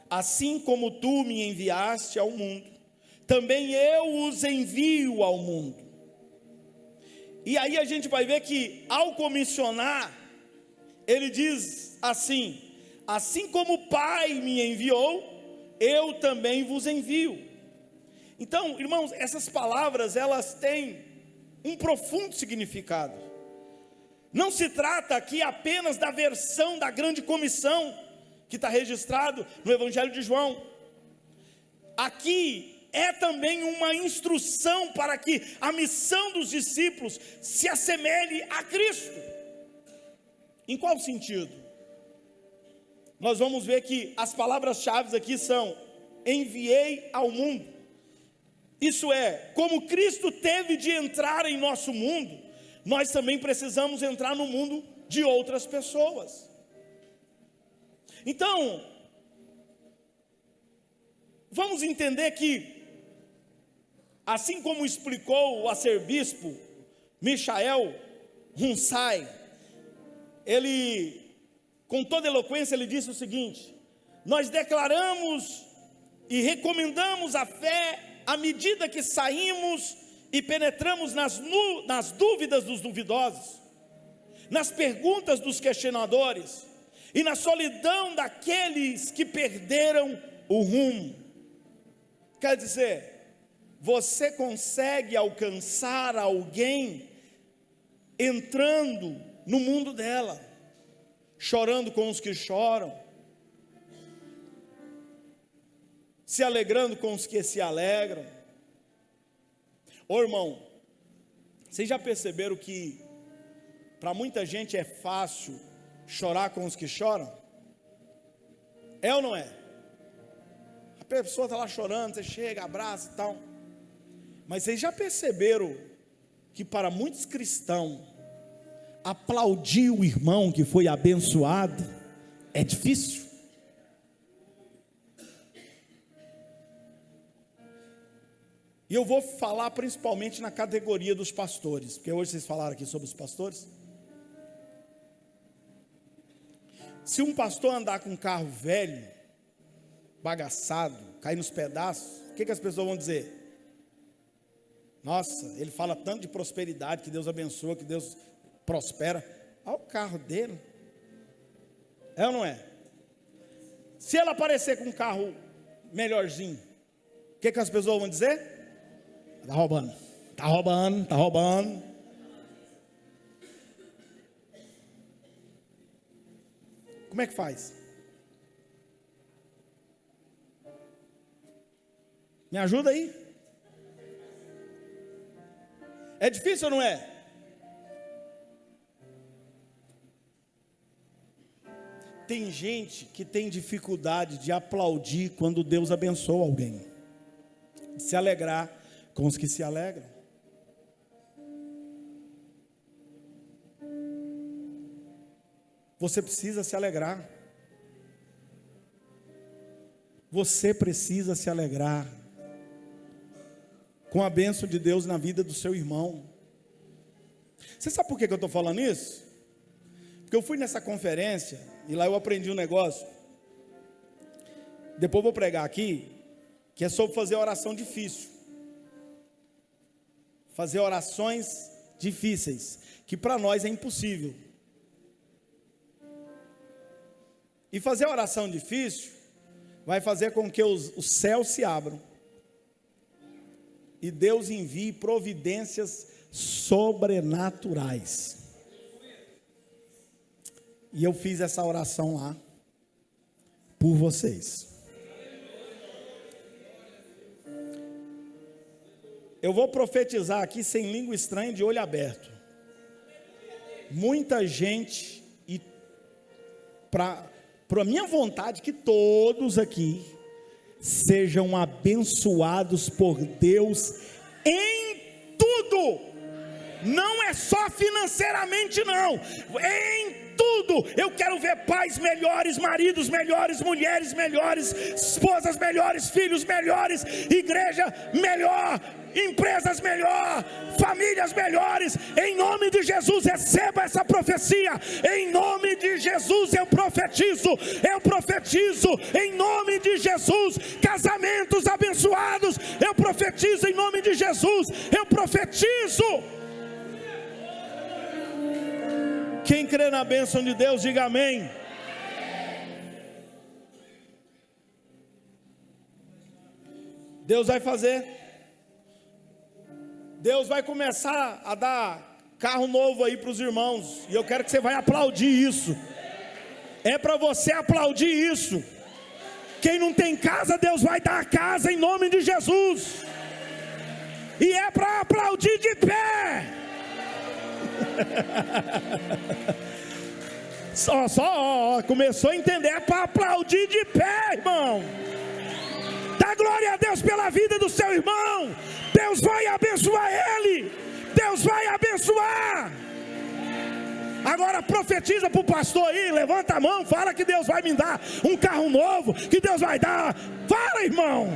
assim como tu me enviaste ao mundo, também eu os envio ao mundo. E aí a gente vai ver que ao comissionar, ele diz assim: assim como o Pai me enviou, eu também vos envio. Então, irmãos, essas palavras, elas têm um profundo significado. Não se trata aqui apenas da versão da grande comissão, que está registrado no Evangelho de João. Aqui é também uma instrução para que a missão dos discípulos se assemelhe a Cristo. Em qual sentido? Nós vamos ver que as palavras-chave aqui são: enviei ao mundo. Isso é, como Cristo teve de entrar em nosso mundo, nós também precisamos entrar no mundo de outras pessoas. Então, vamos entender que, assim como explicou o arcebispo Michael Hunsai, ele, com toda eloquência, ele disse o seguinte: nós declaramos e recomendamos a fé à medida que saímos e penetramos nas dúvidas dos duvidosos, nas perguntas dos questionadores e na solidão daqueles que perderam o rumo. Quer dizer, você consegue alcançar alguém entrando no mundo dela, chorando com os que choram, se alegrando com os que se alegram. Ô irmão, vocês já perceberam que para muita gente é fácil chorar com os que choram? É ou não é? A pessoa está lá chorando, você chega, abraça e tal. Mas vocês já perceberam que para muitos cristãos, aplaudir o irmão que foi abençoado é difícil? E eu vou falar principalmente na categoria dos pastores, porque hoje vocês falaram aqui sobre os pastores. Se um pastor andar com um carro velho, bagaçado, cair nos pedaços, o que as pessoas vão dizer? Nossa, ele fala tanto de prosperidade, que Deus abençoa, que Deus prospera. Olha o carro dele. É ou não é? Se ela aparecer com um carro melhorzinho, o que as pessoas vão dizer? Está roubando, está roubando, está roubando. Como é que faz? Me ajuda aí. É difícil ou não é? Tem gente que tem dificuldade de aplaudir quando Deus abençoa alguém, de se alegrar com os que se alegram. Você precisa se alegrar. Você precisa se alegrar com a bênção de Deus na vida do seu irmão. Você sabe por que eu estou falando isso? Porque eu fui nessa conferência e lá eu aprendi um negócio. Depois vou pregar aqui, que é sobre fazer oração difícil. Fazer orações difíceis, que para nós é impossível. E fazer oração difícil vai fazer com que os céus se abram e Deus envie providências sobrenaturais. E eu fiz essa oração lá por vocês. Eu vou profetizar aqui sem língua estranha, de olho aberto. Muita gente, e para a minha vontade, que todos aqui sejam abençoados por Deus em tudo. Não é só financeiramente não, em tudo. Eu quero ver pais melhores, maridos melhores, mulheres melhores, esposas melhores, filhos melhores, igreja melhor, empresas melhor, famílias melhores. Em nome de Jesus, receba essa profecia. Em nome de Jesus eu profetizo, em nome de Jesus, casamentos abençoados. Eu profetizo em nome de Jesus, eu profetizo. Quem crê na bênção de Deus, diga amém. Deus vai fazer. Deus vai começar a dar carro novo aí para os irmãos. E eu quero que você vai aplaudir isso. É para você aplaudir isso. Quem não tem casa, Deus vai dar a casa em nome de Jesus. E é para aplaudir de pé. Começou a entender. É para aplaudir de pé, irmão. Dá glória a Deus pela vida do seu irmão. Deus vai abençoar ele. Deus vai abençoar. Agora profetiza para o pastor aí. Levanta a mão, fala que Deus vai me dar um carro novo, que Deus vai dar. Fala, irmão.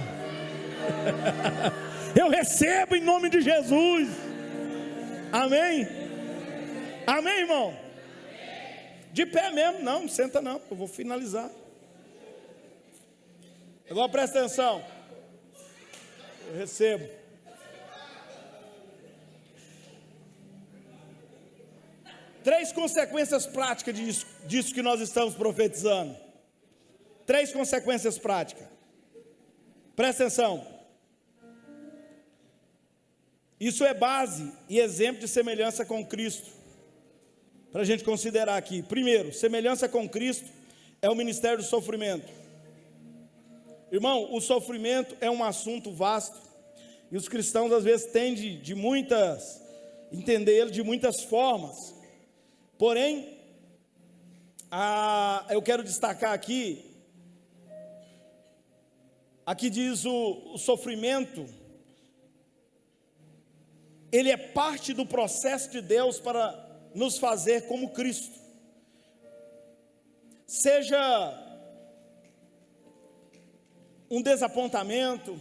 Eu recebo em nome de Jesus. Amém. Amém, irmão. De pé mesmo. Não senta não, eu vou finalizar. Agora presta atenção. Eu recebo. Três consequências práticas disso que nós estamos profetizando. Três consequências práticas. Presta atenção. Isso é base e exemplo de semelhança com Cristo. Para a gente considerar aqui. Primeiro, semelhança com Cristo é o ministério do sofrimento. Irmão, o sofrimento é um assunto vasto. E os cristãos às vezes tendem entender ele de muitas formas. Porém, eu quero destacar aqui diz o sofrimento, ele é parte do processo de Deus para nos fazer como Cristo. Seja um desapontamento,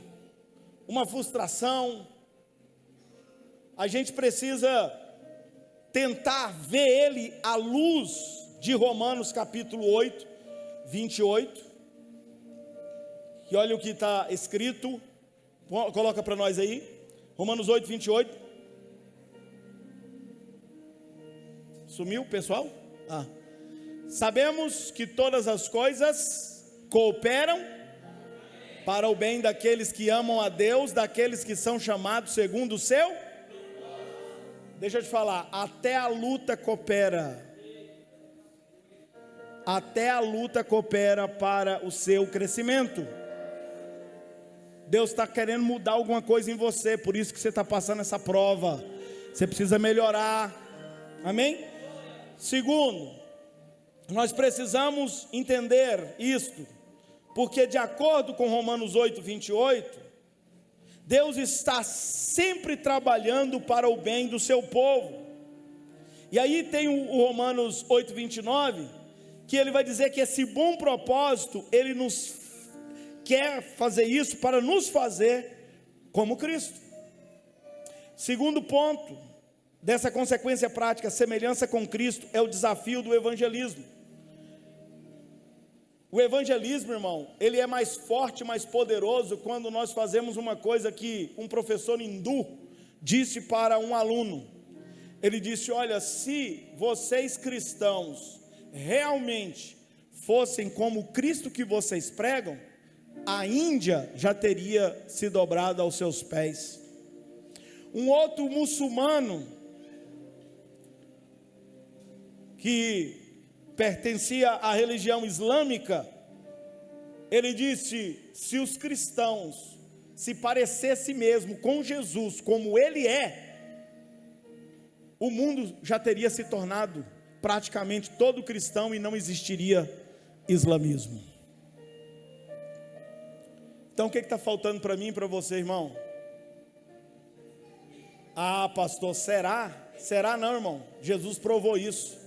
uma frustração, a gente precisa tentar ver ele à luz de Romanos capítulo 8, 28. E olha o que está escrito, coloca para nós aí, Romanos 8, 28. Sumiu, pessoal? Sabemos que todas as coisas cooperam para o bem daqueles que amam a Deus, daqueles que são chamados segundo o seu. Deixa eu te falar, até a luta coopera. Até a luta coopera para o seu crescimento. Deus está querendo mudar alguma coisa em você, por isso que você está passando essa prova. Você precisa melhorar. Amém? Segundo, nós precisamos entender isto, porque de acordo com Romanos 8, 28, Deus está sempre trabalhando para o bem do seu povo. E aí tem o Romanos 8, 29, que ele vai dizer que esse bom propósito, ele nos quer fazer isso para nos fazer como Cristo. Segundo ponto dessa consequência prática, semelhança com Cristo, é o desafio do evangelismo. O evangelismo, irmão, ele é mais forte, mais poderoso quando nós fazemos uma coisa que um professor hindu disse para um aluno. Ele disse: olha, se vocês cristãos realmente fossem como o Cristo que vocês pregam, a Índia já teria se dobrado aos seus pés. Um outro muçulmano que pertencia à religião islâmica, ele disse: se os cristãos se parecessem mesmo com Jesus como ele é, o mundo já teria se tornado praticamente todo cristão e não existiria islamismo. Então o que está faltando para mim e para você, irmão? Pastor, será? Será não, irmão. Jesus provou isso.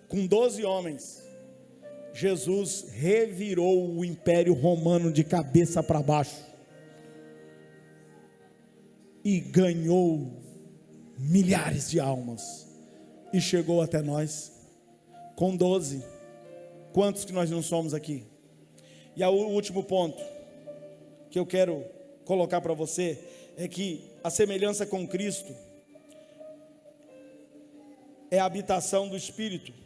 Com 12 homens, Jesus revirou o Império Romano de cabeça para baixo e ganhou milhares de almas e chegou até nós com 12. Quantos que nós não somos aqui? E o último ponto que eu quero colocar para você é que a semelhança com Cristo é a habitação do Espírito.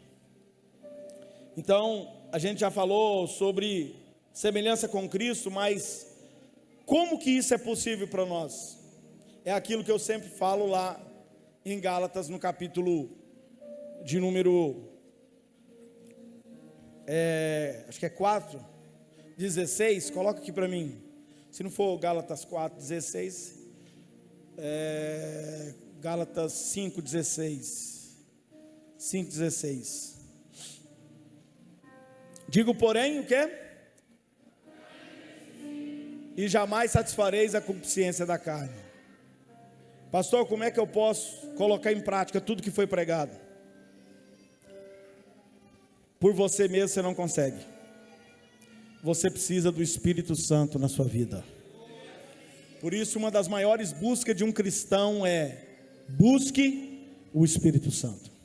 Então, a gente já falou sobre semelhança com Cristo, mas como que isso é possível para nós? É aquilo que eu sempre falo lá em Gálatas, no capítulo de número, acho que é 4, 16, coloca aqui para mim. Se não for Gálatas 4, 16, Gálatas 5, 16. 5, 16. Digo, porém, o quê? E jamais satisfareis a concupiscência da carne. Pastor, como é que eu posso colocar em prática tudo que foi pregado? Por você mesmo você não consegue. Você precisa do Espírito Santo na sua vida. Por isso, uma das maiores buscas de um cristão é: busque o Espírito Santo.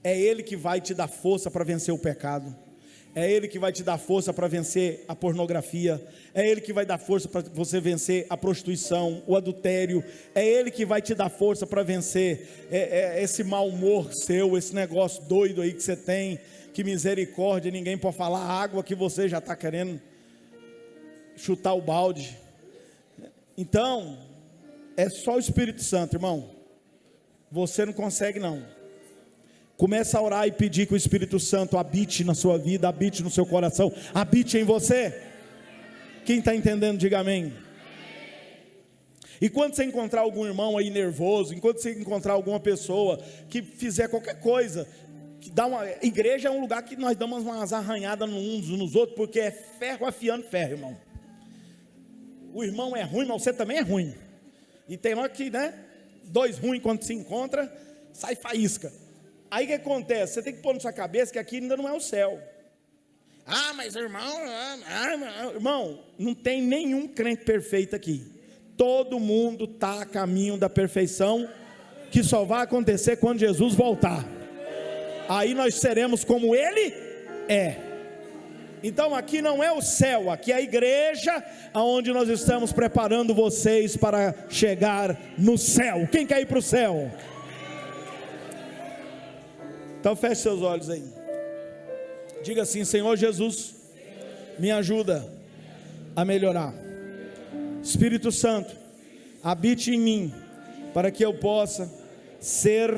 É Ele que vai te dar força para vencer o pecado. É Ele que vai te dar força para vencer a pornografia. É Ele que vai dar força para você vencer a prostituição, o adultério. É Ele que vai te dar força para vencer esse mau humor seu, esse negócio doido aí que você tem. Que misericórdia, ninguém pode falar água que você já está querendo chutar o balde. Então, é só o Espírito Santo, irmão. Você não consegue não. Começa a orar e pedir que o Espírito Santo habite na sua vida, habite no seu coração, habite em você. Quem está entendendo, diga amém. E quando você encontrar algum irmão aí nervoso, enquanto você encontrar alguma pessoa que fizer qualquer coisa, que dá uma igreja é um lugar que nós damos umas arranhadas uns nos outros, porque é ferro afiando ferro, irmão. O irmão é ruim, mas você também é ruim. E tem hora que, né, dois ruins quando se encontra, sai faísca. Aí o que acontece? Você tem que pôr na sua cabeça que aqui ainda não é o céu. Ah, mas irmão, não tem nenhum crente perfeito aqui. Todo mundo está a caminho da perfeição, que só vai acontecer quando Jesus voltar. Aí nós seremos como Ele é. Então aqui não é o céu, aqui é a igreja, onde nós estamos preparando vocês para chegar no céu. Quem quer ir para o céu? Então feche seus olhos aí. Diga assim: Senhor Jesus, me ajuda a melhorar. Espírito Santo, habite em mim, para que eu possa ser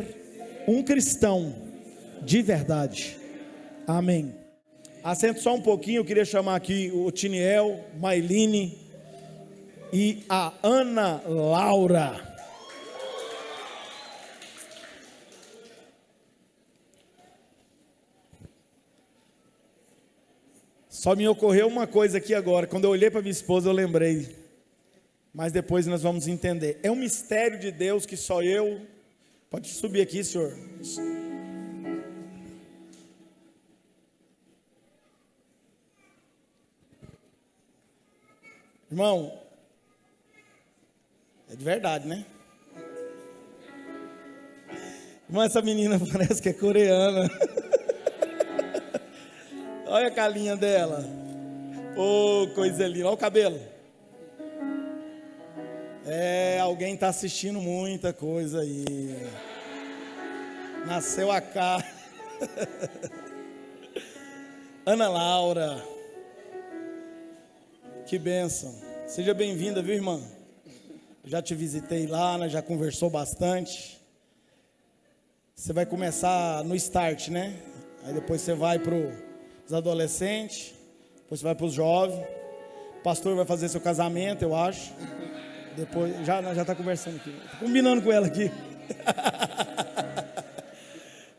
um cristão de verdade. Amém. Assente só um pouquinho, eu queria chamar aqui o Tiniel, Mailine e a Ana Laura. Só me ocorreu uma coisa aqui agora, quando eu olhei para minha esposa eu lembrei, mas depois nós vamos entender. É um mistério de Deus que só eu... Pode subir aqui, senhor. Irmão, é de verdade, né? Irmão, essa menina parece que é coreana. Olha a carinha dela. Oh, coisa linda. Olha o cabelo. Alguém está assistindo muita coisa aí. Nasceu a cara. Ana Laura. Que bênção. Seja bem-vinda, viu, irmã? Já te visitei lá, né? Já conversou bastante. Você vai começar no start, né? Aí depois você vai para os adolescentes, depois você vai para os jovens. O pastor vai fazer seu casamento, eu acho. Depois, já está conversando aqui. Tô combinando com ela aqui.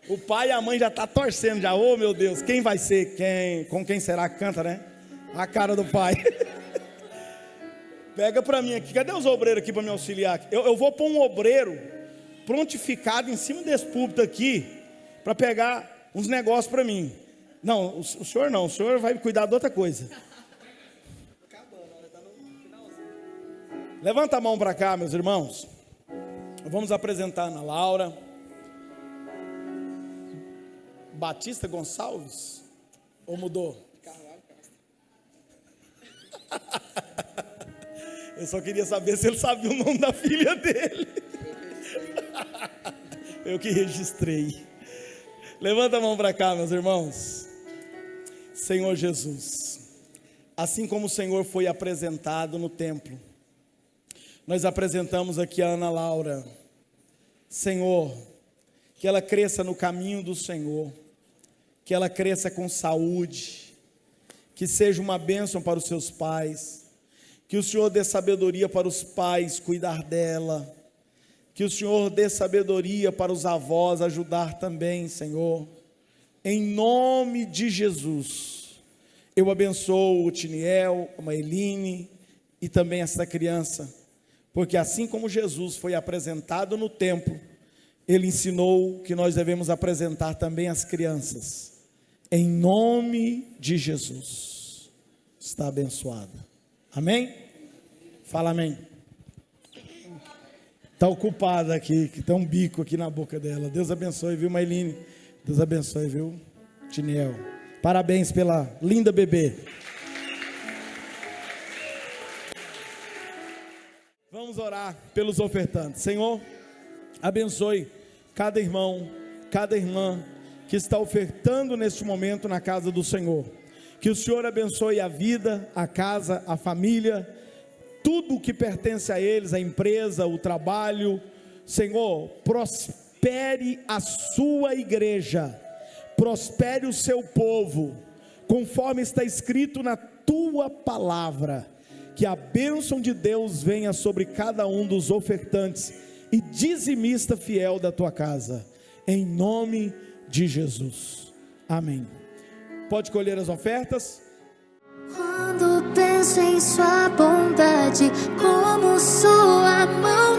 O pai e a mãe já estão torcendo já. Oh, meu Deus, quem vai ser? Com quem será que canta, né? A cara do pai. Pega para mim aqui. Cadê os obreiros aqui para me auxiliar? Eu vou pôr um obreiro prontificado em cima desse púlpito aqui para pegar uns negócios para mim. Não, o senhor não. O senhor vai cuidar de outra coisa. Levanta a mão para cá, meus irmãos. Vamos apresentar a Ana Laura. Batista Gonçalves? Ou mudou? Eu só queria saber se ele sabia o nome da filha dele. Eu que registrei. Levanta a mão para cá, meus irmãos. Senhor Jesus, assim como o Senhor foi apresentado no templo, nós apresentamos aqui a Ana Laura. Senhor, que ela cresça no caminho do Senhor, que ela cresça com saúde, que seja uma bênção para os seus pais, que o Senhor dê sabedoria para os pais cuidar dela, que o Senhor dê sabedoria para os avós ajudar também, Senhor. Em nome de Jesus, eu abençoo o Tiniel, a Maeline e também esta criança, porque assim como Jesus foi apresentado no templo, ele ensinou que nós devemos apresentar também as crianças. Em nome de Jesus, está abençoada. Amém? Fala amém. Está ocupada aqui, que tem um bico aqui na boca dela. Deus abençoe, viu, Maeline? Deus abençoe, viu, Tiniel? Parabéns pela linda bebê. Vamos orar pelos ofertantes. Senhor, abençoe cada irmão, cada irmã que está ofertando neste momento na casa do Senhor. Que o Senhor abençoe a vida, a casa, a família, tudo o que pertence a eles, a empresa, o trabalho. Senhor, prospere a sua igreja, prospere o seu povo, conforme está escrito na tua palavra. Que a bênção de Deus venha sobre cada um dos ofertantes e dizimista fiel da tua casa, em nome de Jesus, amém. Pode colher as ofertas. Quando penso em sua bondade, como sua mão